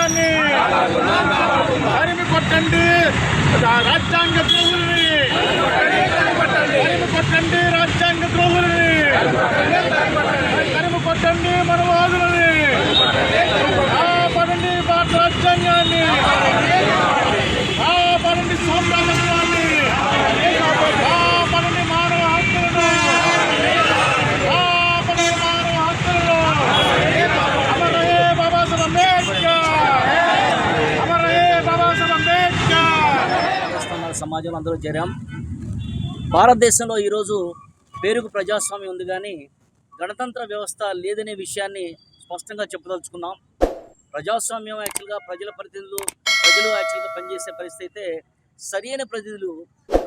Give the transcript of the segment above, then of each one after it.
రాజ్యాంగాన్ని తరిమి కొట్టండి, రాజ్యాంగ ద్రోహుల్ని తరిమి కొట్టండి, రాజ్యాంగ ద్రోహుల్ని తరిమి కొట్టండి, మనవాదులని కాపాడండి, భారత రాజ్యాంగాన్ని కాపాడండి, సౌందర్యాన్ని కాపాడండి, మానవ హక్కులను కాపాడండి, మానవ హక్కులను. అమరయే బాబాసాహెబ్ అంబేద్కర్, అమరయే బాబాసాహెబ్ అంబేద్కర్. సమాజంలో అందరూ చేరాం. భారతదేశంలో ఈరోజు పేరుకు ప్రజాస్వామ్యం ఉంది, కానీ గణతంత్ర వ్యవస్థ లేదనే విషయాన్ని స్పష్టంగా చెప్పదలుచుకున్నాం. ప్రజాస్వామ్యం యాక్చువల్గా ప్రజల ప్రతినిధులు యాక్చువల్గా పనిచేసే పరిస్థితి అయితే, సరైన ప్రతినిధులు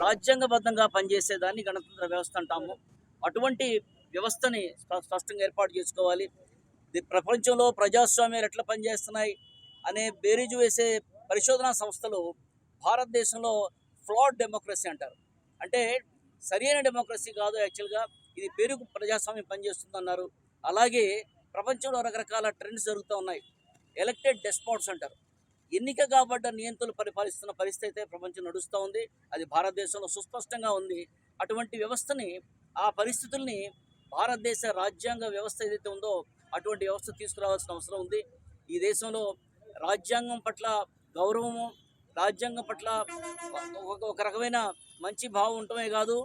రాజ్యాంగబద్ధంగా పనిచేసేదాన్ని గణతంత్ర వ్యవస్థ అంటాము. అటువంటి వ్యవస్థని స్పష్టంగా ఏర్పాటు చేసుకోవాలి. ప్రపంచంలో ప్రజాస్వామ్యాలు ఎట్లా పనిచేస్తున్నాయి అనే బేరీజు వేసే పరిశోధనా సంస్థలు భారతదేశంలో ఫ్లాడ్ డెమోక్రసీ అంటారు. అంటే సరైన డెమోక్రసీ కాదు, యాక్చువల్గా ఇది పేరుకు ప్రజాస్వామ్యం పనిచేస్తుందన్నారు. అలాగే ప్రపంచంలో రకరకాల ట్రెండ్స్ జరుగుతూ ఉన్నాయి. ఎలక్టెడ్ డెస్పాట్స్ అంటారు. ఎన్నిక కాబడ్డ నియంత్రణలు పరిపాలిస్తున్న పరిస్థితి అయితే ప్రపంచం నడుస్తూ ఉంది. అది భారతదేశంలో సుస్పష్టంగా ఉంది. అటువంటి వ్యవస్థని, ఆ పరిస్థితుల్ని భారతదేశ రాజ్యాంగ వ్యవస్థ ఏదైతే ఉందో అటువంటి వ్యవస్థ తీసుకురావాల్సిన అవసరం ఉంది. ఈ దేశంలో రాజ్యాంగం పట్ల గౌరవము, రాజ్యాంగం పట్ల ఒక రకమైన మంచి భావం ఉండటమే కాదు,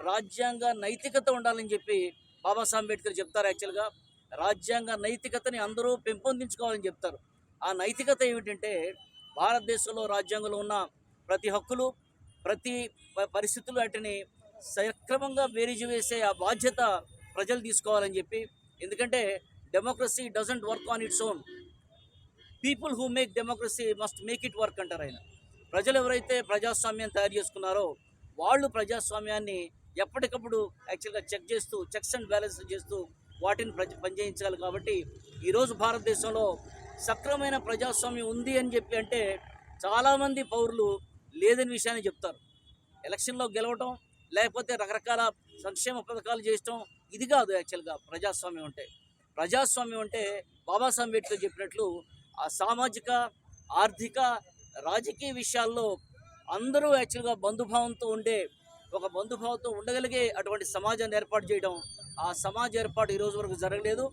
రాజ్యాంగ నైతికత ఉండాలని చెప్పి బాబాసాహెబ్ అంబేద్కర్ చెప్తారు. యాక్చువల్గా రాజ్యాంగ నైతికతని అందరూ పెంపొందించుకోవాలని చెప్తారు. ఆ నైతికత ఏమిటంటే, భారతదేశంలో రాజ్యాంగంలో ఉన్న ప్రతి హక్కులు, ప్రతి పరిస్థితులు వాటిని సక్రమంగా బేరీజు వేసే ఆ బాధ్యత ప్రజలు తీసుకోవాలని చెప్పి. ఎందుకంటే democracy doesn't work on its own, people who make democracy must make it work అంటారు ఆయన. ప్రజలు ఎవరైతే ప్రజాస్వామ్యాన్ని తయారు చేసుకున్నారో వాళ్ళు ప్రజాస్వామ్యాన్ని ఎప్పటికప్పుడు యాక్చువల్గా చెక్స్ అండ్ బ్యాలెన్స్ చేస్తూ వాటిని పనిచేయించాలి. కాబట్టి ఈరోజు భారతదేశంలో సక్రమైన ప్రజాస్వామ్యం ఉంది అని చెప్పి అంటే చాలామంది పౌరులు లేదని విషయాన్ని చెప్తారు. ఎలక్షన్లో గెలవటం, లేకపోతే రకరకాల సంక్షేమ పథకాలు చేయటం, ఇది కాదు యాక్చువల్గా ప్రజాస్వామ్యం అంటే. ప్రజాస్వామ్యం అంటే బాబాసాహెబ్ అంబేద్కర్ చెప్పినట్లు ఆ సామాజిక, ఆర్థిక, రాజకీయ విషయాల్లో అందరూ యాక్చువల్గా బంధుభావంతో ఉండగలిగే అటువంటి సమాజాన్ని ఏర్పాటు చేయడం. ఆ సమాజ ఏర్పాటు ఈరోజు వరకు జరగలేదు.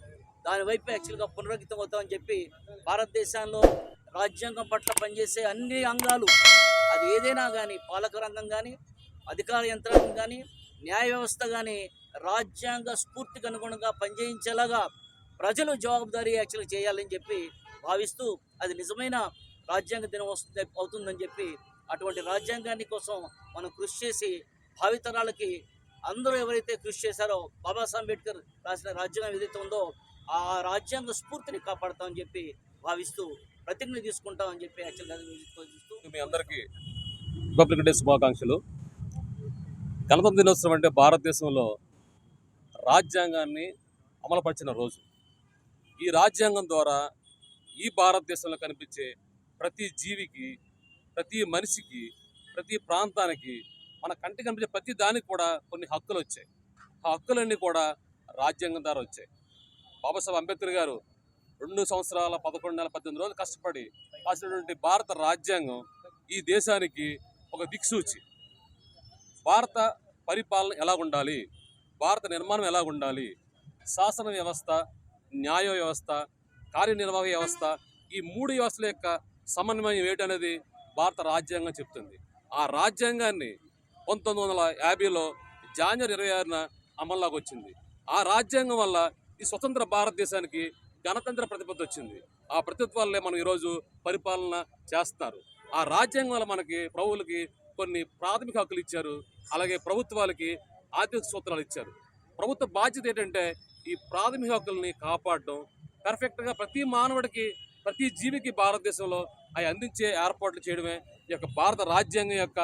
దానివైపు యాక్చువల్గా పునరంకితం అవుతామని చెప్పి భారతదేశంలో రాజ్యాంగం పట్ల పనిచేసే అన్ని అంగాలు, అది ఏదైనా కానీ, పాలక రంగం కానీ, అధికార యంత్రాంగం కానీ, న్యాయ వ్యవస్థ కానీ రాజ్యాంగ స్ఫూర్తికి అనుగుణంగా పనిచేయించేలాగా ప్రజలు జవాబుదారీ యాక్చువల్గా చేయాలని చెప్పి భావిస్తూ, అది నిజమైన రాజ్యాంగ దినం అవుతుందని చెప్పి అటువంటి రాజ్యాంగాన్ని కోసం మనం కృషి చేసి భావితరాలకి అందరూ ఎవరైతే కృషి చేశారో బాబాసాహెబ్ అంబేద్కర్ రాసిన రాజ్యాంగం ఏదైతే ఉందో ఆ రాజ్యాంగ స్ఫూర్తిని కాపాడుతామని చెప్పి భావిస్తూ ప్రతిజ్ఞ తీసుకుంటామని చెప్పి యాక్చువల్గా మీ అందరికీ రిపబ్లిక్ డే శుభాకాంక్షలు. గణతంత్ర దినోత్సవం అంటే భారతదేశంలో రాజ్యాంగాన్ని అమలుపరిచిన రోజు. ఈ రాజ్యాంగం ద్వారా ఈ భారతదేశంలో కనిపించే ప్రతి జీవికి, ప్రతి మనిషికి, ప్రతి ప్రాంతానికి, మన కంటికి కనిపించే ప్రతి దానికి కూడా కొన్ని హక్కులు వచ్చాయి. ఆ హక్కులన్నీ కూడా రాజ్యాంగం ద్వారా వచ్చాయి. బాబాసాహెబ్ అంబేద్కర్ గారు 2 సంవత్సరాల 11 నెలల 18 రోజులు కష్టపడి రాసినటువంటి భారత రాజ్యాంగం ఈ దేశానికి ఒక దిక్సూచి. భారత పరిపాలన ఎలా ఉండాలి, భారత నిర్మాణం ఎలా ఉండాలి, శాసన వ్యవస్థ, న్యాయ వ్యవస్థ, కార్యనిర్వాహక వ్యవస్థ, ఈ 3 వ్యవస్థల యొక్క సమన్వయం ఏంటనేది భారత రాజ్యాంగం చెప్తుంది. ఆ రాజ్యాంగాన్ని 1950లో జనవరి 26న అమల్లోకి వచ్చింది. ఆ రాజ్యాంగం వల్ల ఈ స్వతంత్ర భారతదేశానికి గణతంత్ర ప్రతిపత్తి వచ్చింది. ఆ ప్రతిపత్తి వల్లే మనం ఈరోజు పరిపాలన చేస్తున్నారు. ఆ రాజ్యాంగం వల్ల మనకి ప్రభువులకి కొన్ని ప్రాథమిక హక్కులు ఇచ్చారు, అలాగే ప్రభుత్వాలకి ఆర్థిక సూత్రాలు ఇచ్చారు. ప్రభుత్వ బాధ్యత ఏంటంటే ఈ ప్రాథమిక హక్కుల్ని కాపాడడం, పర్ఫెక్ట్గా ప్రతి మానవుడికి, ప్రతి జీవికి భారతదేశంలో అవి అందించే ఏర్పాట్లు చేయడమే ఈ యొక్క భారత రాజ్యాంగం యొక్క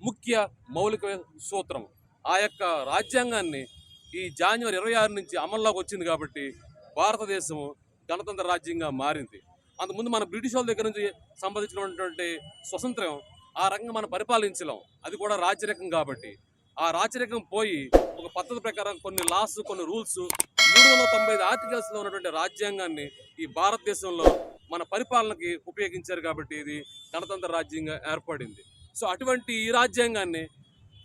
ముఖ్య మౌలిక సూత్రం. ఆ యొక్క రాజ్యాంగాన్ని ఈ జనవరి 26 నుంచి అమల్లోకి వచ్చింది కాబట్టి భారతదేశం గణతంత్ర రాజ్యంగా మారింది. అంతకుముందు మన బ్రిటిష్ వాళ్ళ దగ్గర నుంచి సంపాదించినటువంటి స్వతంత్రం ఆ రకంగా మనం పరిపాలించలేం. అది కూడా రాజ్యరకం కాబట్టి ఆ రాజ్యరకం పోయి ఒక పద్ధతి ప్రకారం కొన్ని లాస్, కొన్ని రూల్స్, 395 ఆర్టికల్స్లో ఉన్నటువంటి రాజ్యాంగాన్ని ఈ భారతదేశంలో మన పరిపాలనకి ఉపయోగించారు కాబట్టి ఇది గణతంత్ర రాజ్యంగా ఏర్పడింది. సో అటువంటి ఈ రాజ్యాంగాన్ని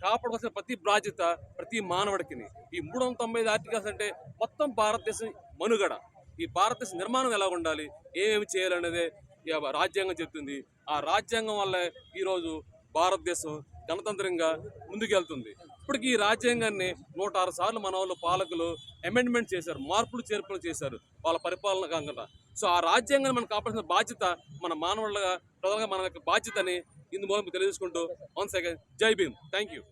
కాపాడుకోవాల్సిన ప్రతి బాధ్యత ప్రతి మానవుడికి. ఈ 395 ఆర్టికల్స్ అంటే మొత్తం భారతదేశం మనుగడ, ఈ భారతదేశ నిర్మాణం ఎలా ఉండాలి, ఏమేమి చేయాలనేదే ఈ రాజ్యాంగం చెప్తుంది. ఆ రాజ్యాంగం వల్ల ఈరోజు భారతదేశం గణతంత్రంగా ముందుకెళ్తుంది. ఇప్పటికీ ఈ రాజ్యాంగాన్ని 106 సార్లు మన వాళ్ళు పాలకులు అమెండ్మెంట్ చేశారు, మార్పులు చేర్పులు చేశారు వాళ్ళ పరిపాలన కాకుండా. సో ఆ రాజ్యాంగాన్ని మనం కాపాడాల్సిన బాధ్యత మన మానవులుగా ప్రధానంగా మన యొక్క బాధ్యతని ఇందు మూలం తెలియజేసుకుంటూ వన్స్ అగైన్ జై భీమ్. Thank you.